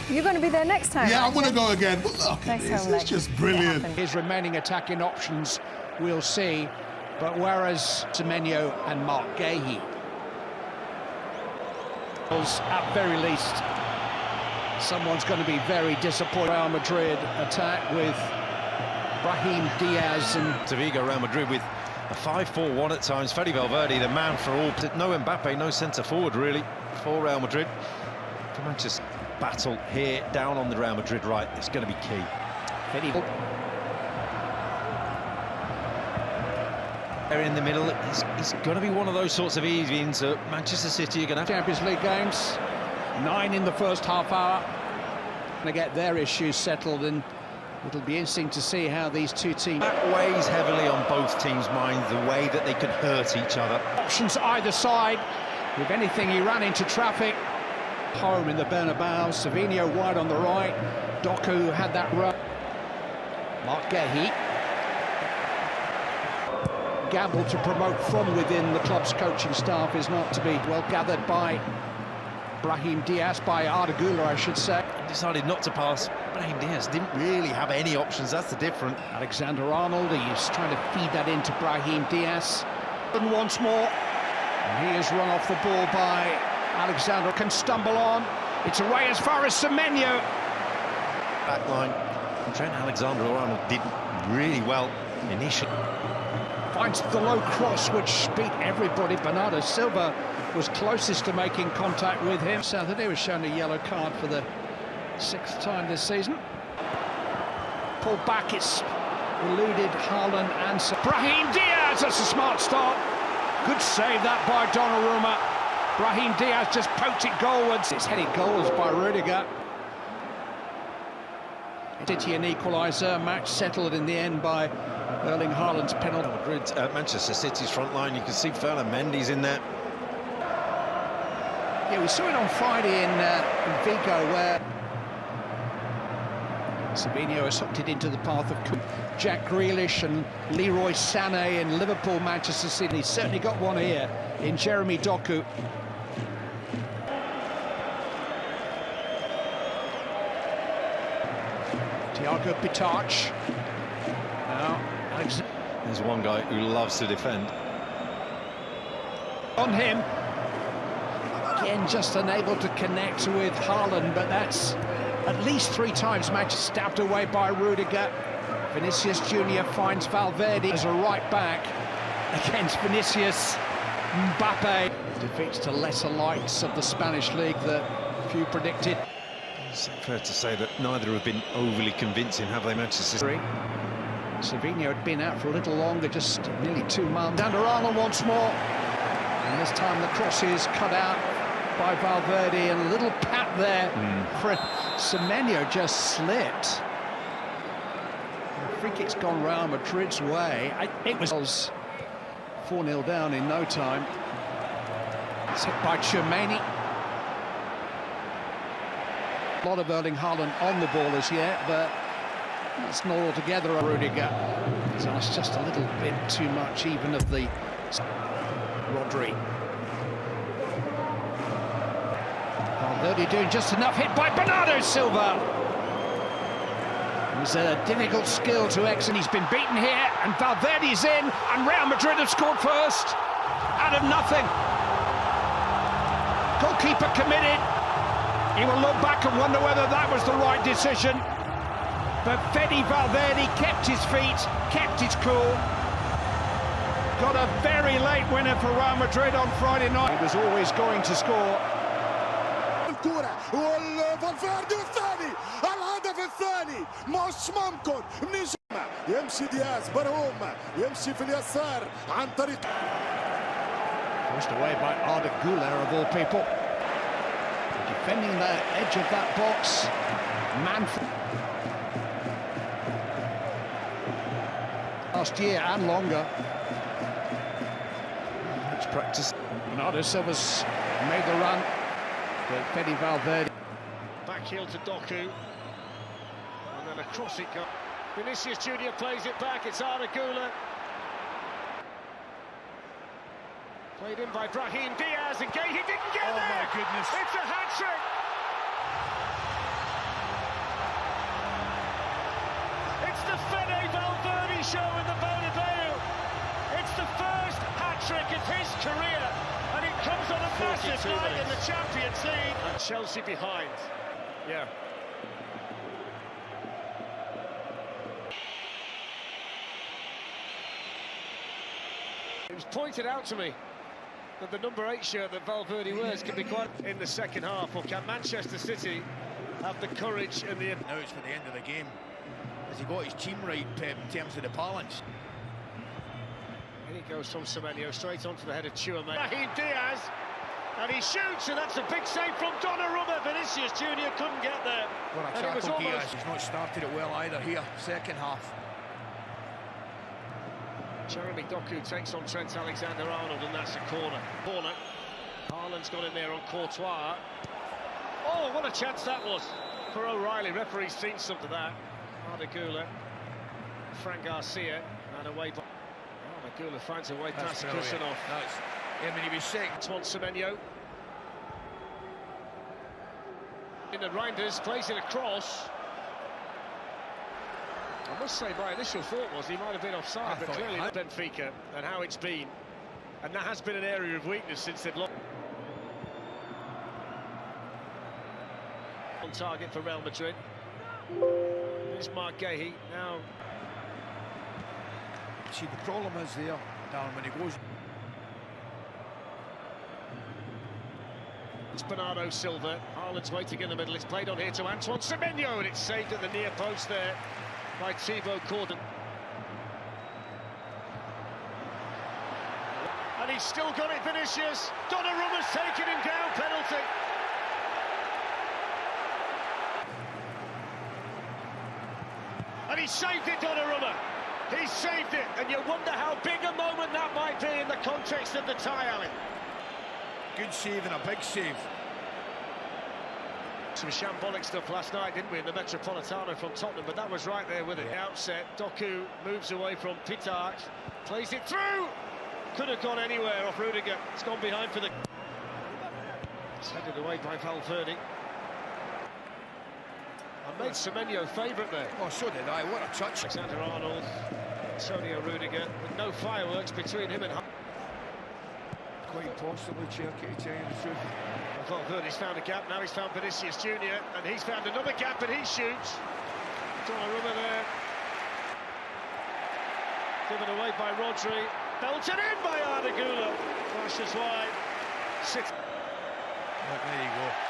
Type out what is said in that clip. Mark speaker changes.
Speaker 1: You're going to be there next time.
Speaker 2: Yeah, I'm going to
Speaker 1: you?
Speaker 2: go again. But look,
Speaker 1: Next home
Speaker 2: it's
Speaker 1: leg.
Speaker 2: just brilliant.
Speaker 3: His remaining attacking options, we'll see. But whereas Semenyo and Mark Gahey, at very least, someone's going to be very disappointed. Real Madrid attack with Brahim Diaz and
Speaker 4: Sevilla. Real Madrid with a 5-4-1 at times. Fede Valverde, the man for all. No Mbappe, no centre forward really for Real Madrid. For Manchester, battle here down on the Real Madrid right. It's going to be key.
Speaker 3: Fede.
Speaker 4: There in the middle, it's going to be one of those sorts of evenings that Manchester City are going to have.
Speaker 3: Champions League games, 9 in the first half hour. Going to get their issues settled, and it'll be interesting to see how these two teams.
Speaker 4: That weighs heavily on both teams' minds, the way that they can hurt each other.
Speaker 3: Options either side. If anything, he ran into traffic. Home in the Bernabeu. Savinho wide on the right. Doku had that run. Mark Gahey. Gamble to promote from within the club's coaching staff is not to be well gathered by Brahim Diaz, by Arda Güler, I should say.
Speaker 4: He decided not to pass. Brahim Diaz didn't really have any options, that's the difference.
Speaker 3: Alexander-Arnold, he's trying to feed that into Brahim Diaz. And once more, and he is run off the ball by Alexander, can stumble on. It's away as far as Semenyo.
Speaker 4: Back line, Trent Alexander-Arnold did really well initially.
Speaker 3: Finds the low cross, which beat everybody. Bernardo Silva was closest to making contact with him. Saturday was shown a yellow card for the 6th time this season. Pulled back, it's eluded Haaland and Brahim Diaz. That's a smart start. Good save that by Donnarumma. Brahim Diaz just poked it goalwards. It's headed goals by Rudiger. City an equaliser, match settled in the end by Erling Haaland's penalty.
Speaker 4: Madrid, Manchester City's front line, you can see Ferland Mendy's in there.
Speaker 3: Yeah, we saw it on Friday in Vigo, where Savinho has hooked it into the path of Jack Grealish and Leroy Sané in Liverpool, Manchester City. He's certainly got one here in Jeremy Doku. Thiago Pitach. Now,
Speaker 4: there's one guy who loves to defend.
Speaker 3: On him. Again, just unable to connect with Haaland, but that's at least 3 times match stabbed away by Rudiger. Vinicius Junior finds Valverde as a right back against Vinicius. Mbappe defeats to lesser lights of the Spanish league that few predicted.
Speaker 4: It's fair to say that neither have been overly convincing, have they, Manchester City?
Speaker 3: Savinho had been out for a little longer, just nearly 2 months. Alexander-Arnold once more, and this time the cross is cut out by Valverde, and a little pat there. Semenyo just slipped. The free kick's gone Real Madrid's way. It was 4-0 down in no time. It's hit by Tchouaméni. A lot of Erling Haaland on the ball as yet, but it's not altogether a Rudiger. He's asked just a little bit too much, even of the Rodri. Valverde doing just enough, hit by Bernardo Silva. It was a difficult skill to exit. He's been beaten here, and Valverde's in, and Real Madrid have scored first out of nothing. Goalkeeper committed. He will look back and wonder whether that was the right decision. But Fede Valverde kept his feet, kept his cool. Got a very late winner for Real Madrid on Friday night. He was always going to score.
Speaker 5: فالفيردي والثاني الهدف الثاني مش ممكن يمشي دياز برهوم يمشي في اليسار عن طريق
Speaker 3: Forced away by Arda Güler of all people. Defending the edge of that box, Manfred. Last year and longer.
Speaker 4: It's practice.
Speaker 3: Bernardo Silva's made the run, but Fede Valverde.
Speaker 6: Back heel to Doku, and then across it goes. Vinicius Junior plays it back, it's Arda Güler. Played in by Brahim Diaz, and he didn't get there!
Speaker 5: Oh my goodness!
Speaker 6: It's a hat-trick! show in the Bernabeu. It's the first hat-trick of his career, and it comes on a massive night in the Champions League. And Chelsea behind. Yeah. It was pointed out to me that the number 8 shirt that Valverde wears can be quite in the second half. Or can Manchester City have the courage and the...
Speaker 1: Now it's for the end of the game. Has he got his team right, Pep, in terms of the balance?
Speaker 6: And he goes from Semenyo straight onto the head of Chouameni. Raheem Diaz, and he shoots, and that's a big save from Donnarumma. Vinicius Junior couldn't get there.
Speaker 1: What a tackle, Diaz. He's not started it well either here, second half.
Speaker 6: Jeremy Doku takes on Trent Alexander-Arnold, and that's a corner. Haaland's got in there on Courtois. Oh, what a chance that was for O'Reilly. Referee's seen some of that. Arda Güler, Fran Garcia, and away by... Arda Güler finds a way past Kusanov.
Speaker 1: I mean, he was sick.
Speaker 6: Antoine Semenyo. In the Reinders, plays it across. I must say, my initial thought was he might have been offside, but clearly Benfica and how it's been. And that has been an area of weakness since they've lost. On target for Real Madrid. There's Mark Gahey now.
Speaker 1: See, the problem is there, Darren, when he goes...
Speaker 6: It's Bernardo Silva. Haaland's waiting in the middle. It's played on here to Antoine Semenyo, and it's saved at the near post there by Thibaut Courtois. And he's still got it, Vinicius. Donnarumma's taken him down, penalty. And he saved it, Donnarumma. He saved it, and you wonder how big a moment that might be in the context of the tie, Alan.
Speaker 1: Good save and a big save.
Speaker 6: Some shambolic stuff last night, didn't we, in the Metropolitano from Tottenham, but that was right there with it. The outset, Doku moves away from Pitar, plays it through. Could have gone anywhere off Rudiger. It's gone behind for the... It's headed away by Valverde. I made Semenyo favourite there.
Speaker 1: Oh, so did I. What a touch.
Speaker 6: Alexander-Arnold, Antonio Rudiger, with no fireworks between him and...
Speaker 1: Quite possibly, Cherky, to tell you the truth.
Speaker 6: Valverde's found a gap, now he's found Vinicius Junior, and he's found another gap, and he shoots. Donnarumma there. Given away by Rodri. Belted in by Arda Güler. Flashes wide. There
Speaker 1: you go.